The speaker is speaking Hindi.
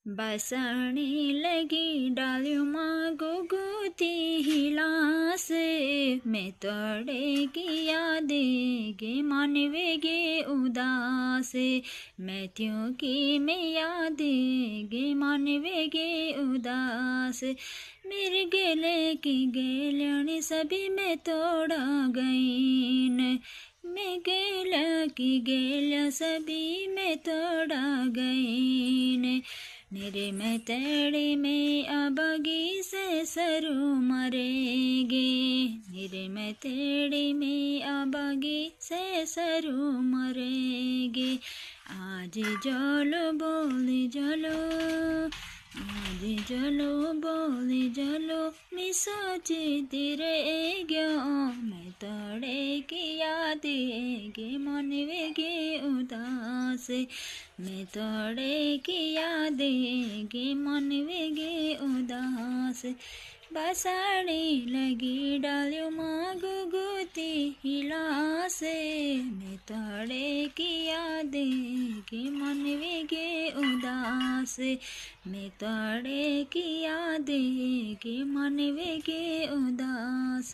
बसने लगी डालियों माँ गुगुती हिला से, मैं तोड़े की यादें गे मानवेगे उदास, मैं त्यों की मैं यादें गे मानवेगे उदास। मेरे गेले की गेलनी सभी मैं तोड़ा गईन, मैं गेला की गेल सभी मैं तोड़ा गईन। मेरे में तेड़ी में अबगी से सरू मरेगे, मेरे में तेड़ी में अबगी से सरू मरेगे। आज जलो बोली जलो, आज जलो बोली जलो, मैं सोचती रह गया, मैं तोड़े की यादें गे मनवेगे उदास, मैं तोड़े की यादें गे मनवेगे उदास। बसाने लगी डालियों माँ गुगुती हिला से, मैं तोड़े की यादें गे मनवेगे उदास, मैं तोड़े की यादें गे मनवेगे उदास।